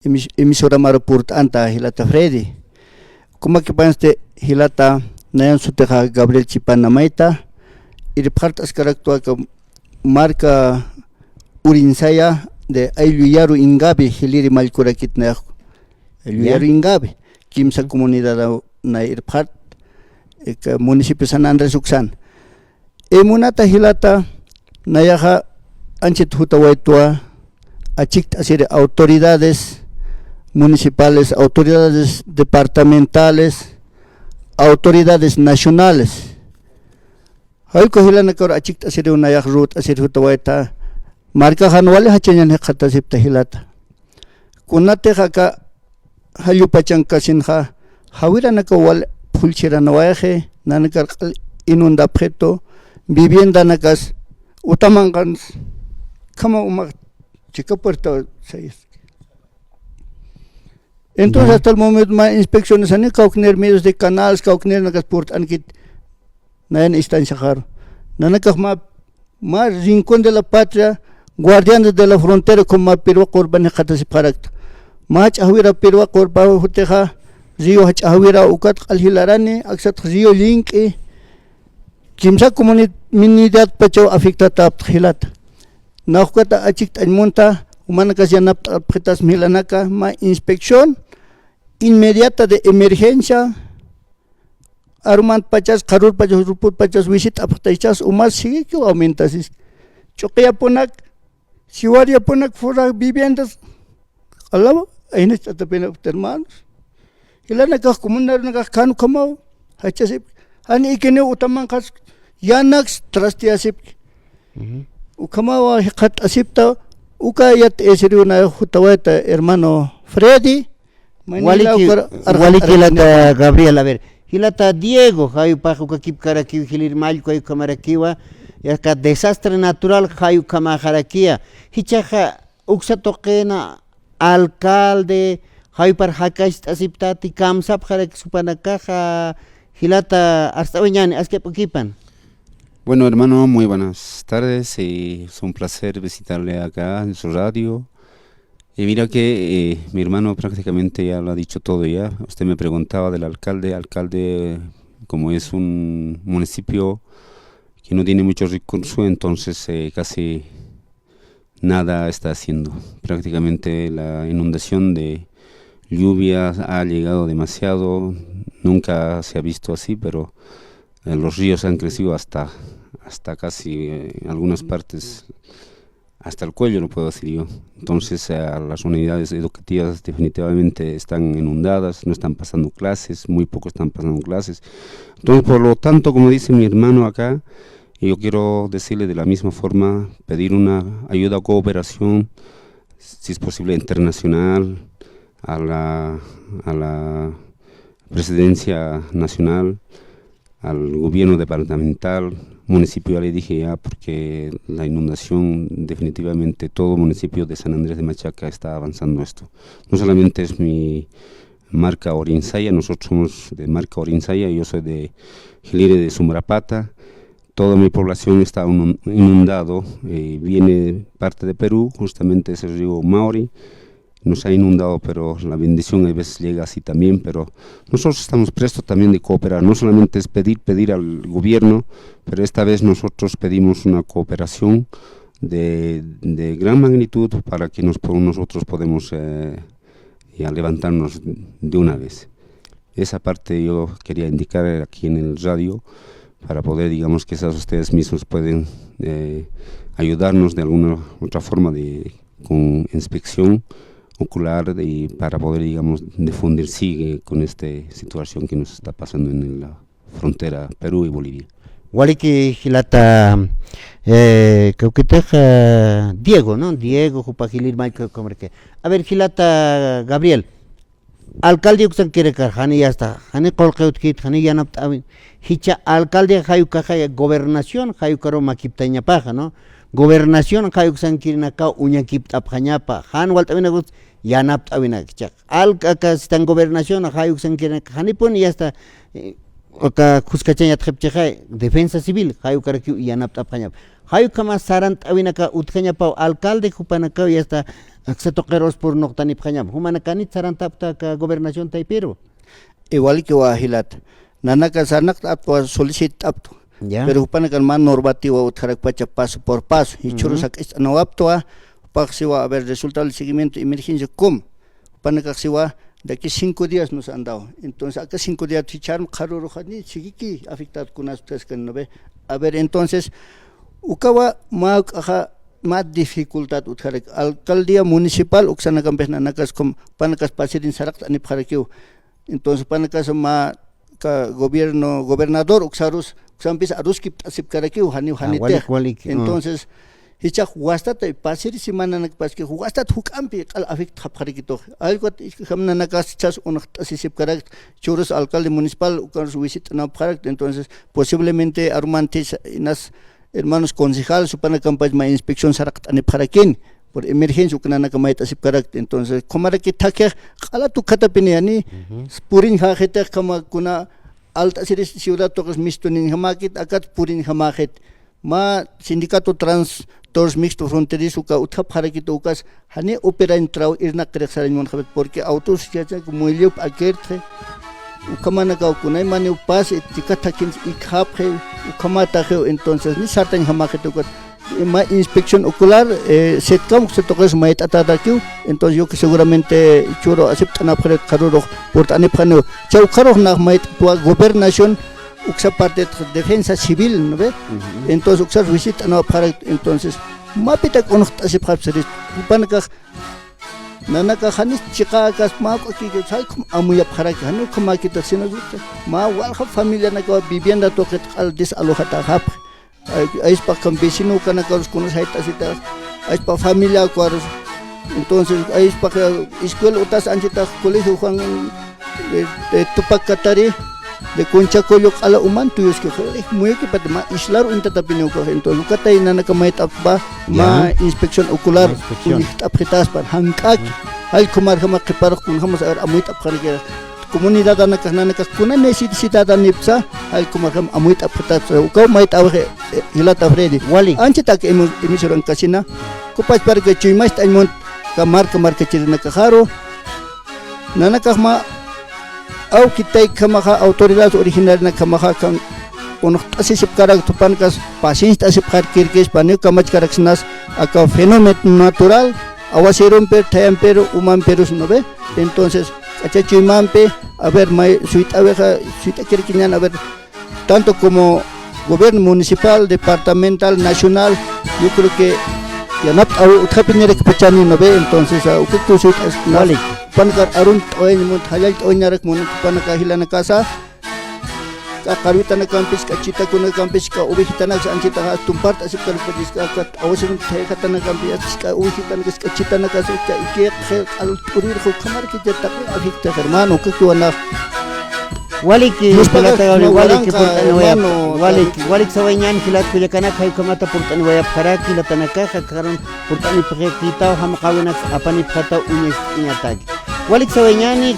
emisora Marapurt anta hilata Freddy. Como que panste hilata nayan suteja Gabriel Chipanamaita y de partes caractua que marca Urinsaya de Ayluyaru Ingabe hiliri malcurakit na Ayluyaru Ingabe kimsa comunidad na irpart municipio San Andrés Uxan. Emunata hilata nayaja anchit hutawaitua achik así autoridades municipales, autoridades departamentales, autoridades nacionales. Hay que hilana que achik así una yak root así hutawaita marca hanwale hachenyan hekata sipta hilata. Kunate haka hayupachan kasinha hawira naka wal pulchira nawaje nanakar inunda objeto vivienda nakas utamangan kama umak chica puerta 6. Entonces hasta el momento más inspecciones han caukner medios de canales caukner nakas port ankit nayan instancia jaro nanakah más rincón de la patria guardianes de la frontera como más pirwa korban hekata siparakta más ahwira pirwa korban huteja río hach ahwira ukat alhilarani aksat río link kimsa comunidad pacho afectada hilata naukata achik monta humanakas yanap pretas milanaka ma inspección inmediata de emergencia armant pachas karur pachas ruput pachas visit apataichas umas sigue que aumenta sis choquea ponak siwaria ponak fora viviendas alaba ahí está tapena hermanos hilana ka comunidad na kanu kamau hachasip ani ikene utaman kas yanax trastiasip ukamawa hikat asipta ukayat esiriuna hutawaita hermano Freddy waliki hilata Gabriel a ver hilata Diego hayu pajo kakip karaki hilir malko hayu kamarakiwa yaka desastre natural hayu kamaharakia hichaja uksatoqena alcalde hayu par hakash asiptati kamsap harak supanakaja hilata hasta mañana aske pokipan. Bueno, hermano, muy buenas tardes. Es un placer visitarle acá en su radio. Y mira que mi hermano prácticamente ya lo ha dicho todo ya. Usted me preguntaba del alcalde. Alcalde, como es un municipio que no tiene muchos recursos, entonces casi nada está haciendo. Prácticamente la inundación de lluvias ha llegado demasiado. Nunca se ha visto así, pero los ríos han crecido hasta casi en algunas partes hasta el cuello, lo puedo decir yo. Entonces las unidades educativas definitivamente están inundadas, no están pasando clases, muy poco están pasando clases. Entonces, por lo tanto, como dice mi hermano acá, yo quiero decirle de la misma forma, pedir una ayuda o cooperación, si es posible internacional, a la presidencia nacional, al gobierno departamental, municipio, ya le dije ya, porque la inundación definitivamente todo municipio de San Andrés de Machaca está avanzando esto. No solamente es mi marca Orinsaya, nosotros somos de marca Orinsaya, yo soy de Gilire de Sumrapata, toda mi población está inundado, viene parte de Perú, justamente ese río Mauri, nos ha inundado, pero la bendición a veces llega así también, pero nosotros estamos prestos también de cooperar, no solamente es pedir al gobierno, pero esta vez nosotros pedimos una cooperación de gran magnitud para que nosotros podemos ya levantarnos de una vez. Esa parte yo quería indicar aquí en el radio, para poder, digamos, que quizás ustedes mismos pueden ayudarnos de alguna otra forma con inspección ocular y para poder, digamos, difundir sigue con esta situación que nos está pasando en la frontera Perú y Bolivia. Waliki hilata Diego, ¿no? Diego Jupagilir Michael Comerque. A ver, hilata Gabriel. Alcalde uksan quiere carjani ya está. Hani kolqeutkit, hani yanap hicha alcalde hayu kaja gobernación hayu karo makiptaña paja, ¿no? Gobernación hayu uksan quiere naka uña kiptapjañapa. Han waltawina yanap awina kichak. Acá están gobernación hayu uksan quiere hani pon ya está. Acá kuskachaña tjepcheja defensa civil hayu karaki yanap tapjañapa. Hayu kama sarant awina ka utjañapa alcalde jupanaka ya está. Acceto queros por noctani pjañam. Humana canit sarantapta ka gobernación taipiro. Igual que Wahilat. Nanaka sanak atwa solicit apto. Ya. Pero upanakan man normativo utjarak pacha paso por paso. Y churusak no aptoa, upaxiwa a ver resultado del seguimiento de emergencia como. Upanakaxiwa de aquí 5 días nos han dado. Entonces acá 5 días chicharon karo rojani chiquiki afectado con las tres que no ve. A ver entonces ukawa más dificultad utjarak alcaldía municipal uksana campes nanakas como panakas pasirin sarak ani pjarakiu. Entonces panakas ma gobernador uksarus uksambis aruskip asip karakiu hani walik. Entonces hicha huastat pasir simana nak paske huastat hukampi al afect khapkharikito algo hamna nakas chas unak asisip karak churus alcalde municipal ukars visit na pharak. Entonces posiblemente armantes inas hermanos concejales supana campaña ma inspección sarak ani pharakin por emergencia ukana kamait asip karak. Entonces komaraki thakhe qala tu khata piniani purin khate kama kuna alta siris ciudad tokos mistunin hamakit akat purin hamaket ma sindicato trans mixto fronterizo ka utha pharakito ukas hani opera entrao irna kreksar mon khabet porque autos ya como ello akerte ukamana ka kunai mane upas etikata kin ikhaphe ukamata khe. Entonces ni sartan hamaket ukat ma inspección ocular setkam se tokes mait atadakiu. Entonces yo que seguramente churo aceptan apret karuro por tane phano chau kharo na mait tua gobernación uksa parte de defensa civil no ve. Entonces uksa visita no para entonces mapita conocta se phapseris upanaka nanaka khanis chiqa kas ma ko ki sai kum amuya phara ki hanu khama ki tarsina jutta ma wal kha familia na ko vivienda to ket al desalojata hap ais pa campesino kana ka con saita sita ais pa familia ko. Entonces ais pa escuela utas anjita colegio Juan de Tupac Katari de Concha Coyo ala uman tuyos que muy que patma islar unta tapino ko. Entonces katay na nakamait up ba ma inspección ocular apretas par hankak ay kumar kama que para kun hamas amuit apkar ke comunidad na kana kuna necesita nipsa ay kumar kam amuit apretas ko mait awre hilata fredi Wali. anchi tak emisoran kasina ko pas par ke chuimast aymont kamar ke chirna kaharo nanakahma au kita kamaha autoridad original na kamaha kan unos asisip karak tupan kas pasins asip kar kirkis panu kamach karaksnas aka fenómeno natural awasirum per temper uman perus no ve. Entonces achachimampe a ver mai suita abeja suita kirkinan a ver tanto como gobierno municipal, departamental, nacional, yo creo que ya no utapinere kepachani no ve. Entonces uktu suita Wali. Pankar arun oin mun halal oin narak mun panaka hilana kasa ka karwita na kampis ka chita kuna kampis ka ubihita na sa anchita ka tumpart asip ka pagis ka awasin thay kata na kampis ka ubihita na ka chita na ka sa ikek al purir ko kamar ki jetta ko abhikta hermano ka kuana Wali ki hilata wali ki portani waya wali wali sawañan hilat kuya kana kay kamata portani waya para hilata na ka karon portani pakita ham kawina apani phata unis inyatag wali sawañani